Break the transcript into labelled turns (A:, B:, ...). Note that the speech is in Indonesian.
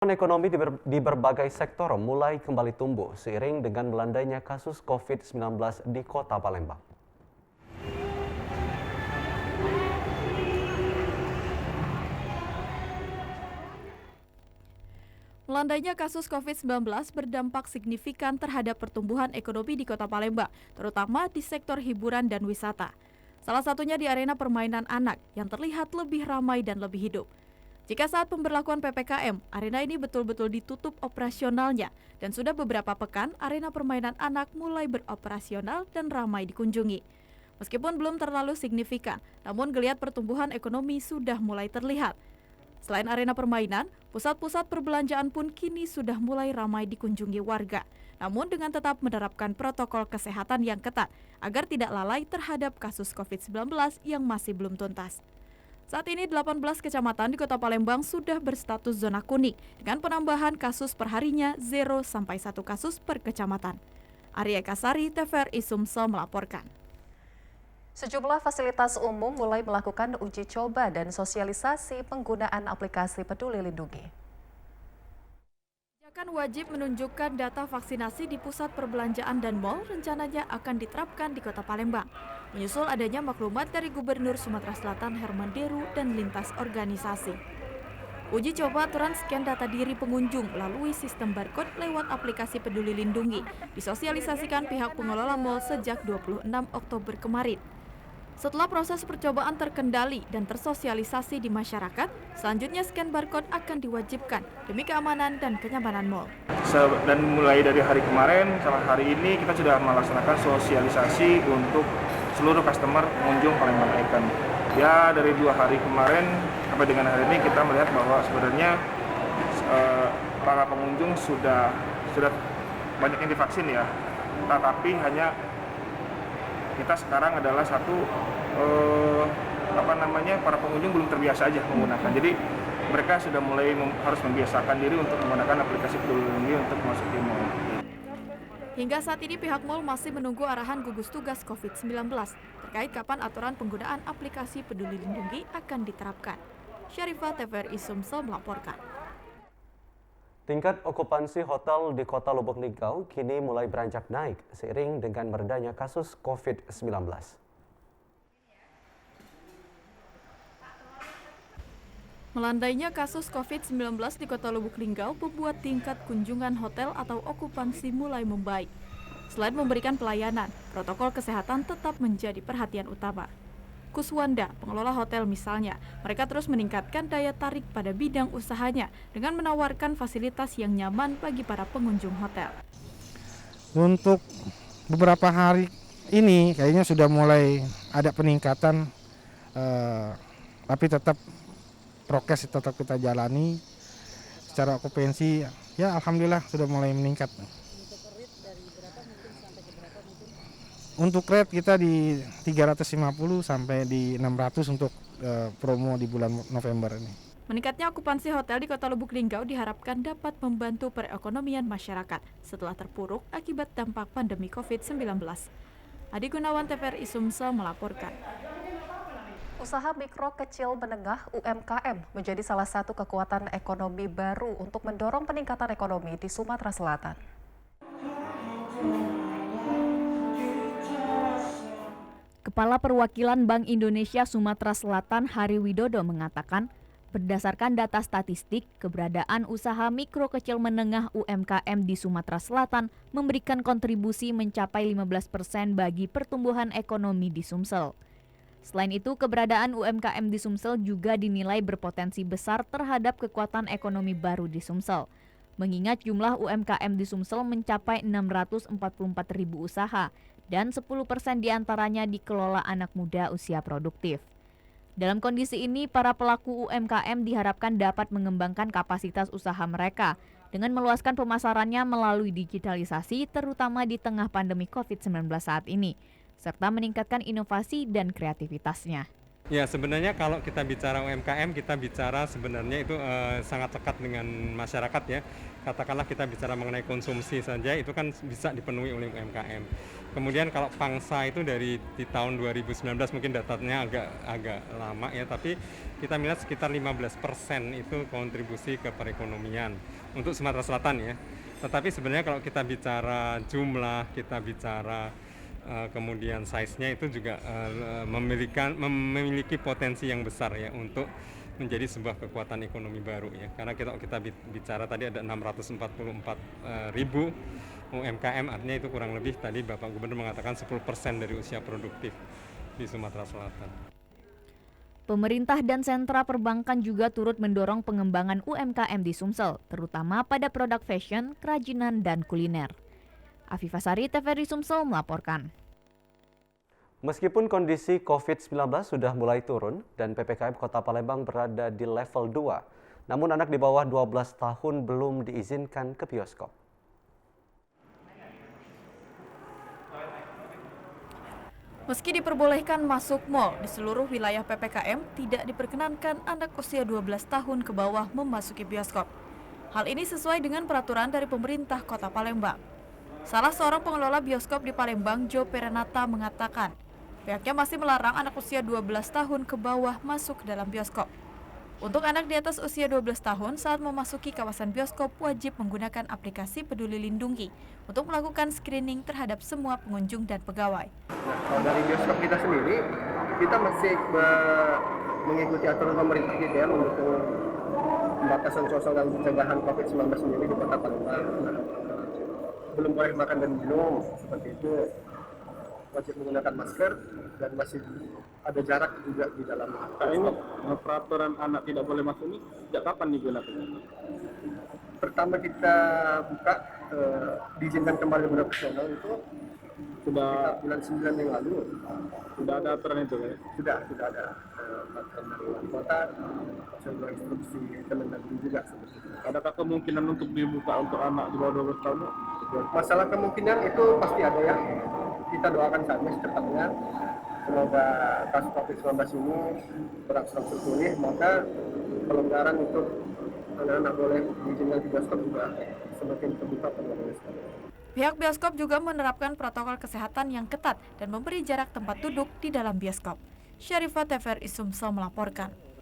A: Ekonomi di berbagai sektor mulai kembali tumbuh seiring dengan melandainya kasus COVID-19 di Kota Palembang.
B: Melandainya kasus COVID-19 berdampak signifikan terhadap pertumbuhan ekonomi di Kota Palembang, terutama di sektor hiburan dan wisata. Salah satunya di arena permainan anak yang terlihat lebih ramai dan lebih hidup. Jika saat pemberlakuan PPKM, arena ini betul-betul ditutup operasionalnya dan sudah beberapa pekan arena permainan anak mulai beroperasional dan ramai dikunjungi. Meskipun belum terlalu signifikan, namun geliat pertumbuhan ekonomi sudah mulai terlihat. Selain arena permainan, pusat-pusat perbelanjaan pun kini sudah mulai ramai dikunjungi warga. Namun dengan tetap menerapkan protokol kesehatan yang ketat agar tidak lalai terhadap kasus COVID-19 yang masih belum tuntas. Saat ini 18 kecamatan di Kota Palembang sudah berstatus zona kuning dengan penambahan kasus perharinya 0 sampai 1 kasus per kecamatan. Arya Kasari, TVRI Sumsel melaporkan.
C: Sejumlah fasilitas umum mulai melakukan uji coba dan sosialisasi penggunaan aplikasi Peduli Lindungi.
B: Kebijakan wajib menunjukkan data vaksinasi di pusat perbelanjaan dan mal rencananya akan diterapkan di Kota Palembang. Menyusul adanya maklumat dari Gubernur Sumatera Selatan Herman Deru dan lintas organisasi. Uji coba aturan scan data diri pengunjung melalui sistem barcode lewat aplikasi Peduli Lindungi disosialisasikan pihak pengelola mal sejak 26 Oktober kemarin. Setelah proses percobaan terkendali dan tersosialisasi di masyarakat, selanjutnya scan barcode akan diwajibkan demi keamanan dan kenyamanan mal.
D: Dan mulai dari hari kemarin sampai hari ini kita sudah melaksanakan sosialisasi untuk seluruh customer pengunjung Palembang Icon. Ya, dari 2 hari kemarin sampai dengan hari ini kita melihat bahwa sebenarnya para pengunjung sudah banyak yang divaksin ya, tetapi hanya kita sekarang adalah para pengunjung belum terbiasa aja menggunakan. Jadi mereka sudah mulai harus membiasakan diri untuk menggunakan aplikasi Peduli Lindungi untuk masuk di mal.
B: Hingga saat ini pihak mal masih menunggu arahan gugus tugas COVID-19 terkait kapan aturan penggunaan aplikasi Peduli Lindungi akan diterapkan. Syarifah, TVRI Sumsel melaporkan.
A: Tingkat okupansi hotel di Kota Lubuk Linggau kini mulai beranjak naik seiring dengan meredanya kasus COVID-19.
B: Melandainya kasus COVID-19 di Kota Lubuk Linggau membuat tingkat kunjungan hotel atau okupansi mulai membaik. Selain memberikan pelayanan, protokol kesehatan tetap menjadi perhatian utama. Kuswanda, pengelola hotel misalnya, mereka terus meningkatkan daya tarik pada bidang usahanya dengan menawarkan fasilitas yang nyaman bagi para pengunjung hotel.
E: Untuk beberapa hari ini kayaknya sudah mulai ada peningkatan, tapi tetap prokes tetap kita jalani. Secara okupansi ya alhamdulillah sudah mulai meningkat. Untuk rate kita di 350 sampai di 600 untuk promo di bulan November ini.
B: Meningkatnya okupansi hotel di Kota Lubuk Linggau diharapkan dapat membantu perekonomian masyarakat setelah terpuruk akibat dampak pandemi COVID-19. Adi Gunawan, TVRI Sumsel melaporkan.
C: Usaha mikro kecil menengah UMKM menjadi salah satu kekuatan ekonomi baru untuk mendorong peningkatan ekonomi di Sumatera Selatan.
F: Kepala Perwakilan Bank Indonesia Sumatera Selatan Hari Widodo mengatakan, berdasarkan data statistik, keberadaan usaha mikro kecil menengah UMKM di Sumatera Selatan memberikan kontribusi mencapai 15% bagi pertumbuhan ekonomi di Sumsel. Selain itu, keberadaan UMKM di Sumsel juga dinilai berpotensi besar terhadap kekuatan ekonomi baru di Sumsel. Mengingat jumlah UMKM di Sumsel mencapai 644.000 usaha, dan 10% diantaranya dikelola anak muda usia produktif. Dalam kondisi ini, para pelaku UMKM diharapkan dapat mengembangkan kapasitas usaha mereka dengan meluaskan pemasarannya melalui digitalisasi, terutama di tengah pandemi COVID-19 saat ini, serta meningkatkan inovasi dan kreativitasnya.
G: Ya, sebenarnya kalau kita bicara UMKM, kita bicara sebenarnya itu sangat lekat dengan masyarakat ya. Katakanlah kita bicara mengenai konsumsi saja, itu kan bisa dipenuhi oleh UMKM. Kemudian kalau pangsa itu dari di tahun 2019 mungkin datanya agak lama ya, tapi kita melihat sekitar 15% itu kontribusi ke perekonomian untuk Sumatera Selatan ya. Tetapi sebenarnya kalau kita bicara jumlah, kita bicara kemudian size-nya itu juga memiliki potensi yang besar ya untuk menjadi sebuah kekuatan ekonomi baru ya. Karena kita bicara tadi ada 644 ribu UMKM, artinya itu kurang lebih tadi Bapak Gubernur mengatakan 10% dari usia produktif di Sumatera Selatan.
F: Pemerintah dan sentra perbankan juga turut mendorong pengembangan UMKM di Sumsel, terutama pada produk fashion, kerajinan, dan kuliner. Afifah Sari, TVRI Sumsel melaporkan.
A: Meskipun kondisi COVID-19 sudah mulai turun dan PPKM Kota Palembang berada di level 2, namun anak di bawah 12 tahun belum diizinkan ke bioskop.
B: Meski diperbolehkan masuk mal di seluruh wilayah PPKM, tidak diperkenankan anak usia 12 tahun ke bawah memasuki bioskop. Hal ini sesuai dengan peraturan dari pemerintah Kota Palembang. Salah seorang pengelola bioskop di Palembang, Jo Perenata, mengatakan pihaknya masih melarang anak usia 12 tahun ke bawah masuk ke dalam bioskop. Untuk anak di atas usia 12 tahun saat memasuki kawasan bioskop wajib menggunakan aplikasi Peduli Lindungi untuk melakukan screening terhadap semua pengunjung dan pegawai.
H: Kalau dari bioskop kita sendiri, kita masih mengikuti aturan pemerintah kita ya, mendukung pembatasan sosial dan pencegahan COVID-19 sendiri di Kota Palembang. Belum boleh makan dan minum seperti itu, wajib menggunakan masker dan masih ada jarak juga di dalam.
D: Nah, ini peraturan anak tidak boleh masuk ini sejak kapan digunakan?
H: Pertama kita buka diizinkan kembali beroperasional itu
D: Sudah
H: bulan 9 yang lalu.
D: sudah ada aturan itu ya?
H: Sudah ada peraturan dari wali kota, sebuah instruksi Kemendagri juga seperti itu.
D: Adakah kemungkinan untuk dibuka untuk anak di bawah 12 tahun?
H: Masalah kemungkinan itu pasti ada ya. Kita doakan saja secepatnya. Semoga kasus COVID-19 ini berangsur-angsur pulih, maka pelonggaran untuk anak-anak boleh diizinkan di bioskop juga semakin terbuka pada sekali.
B: Pihak bioskop juga menerapkan protokol kesehatan yang ketat dan memberi jarak tempat duduk di dalam bioskop. Syarifah, TVRI Sumsel melaporkan.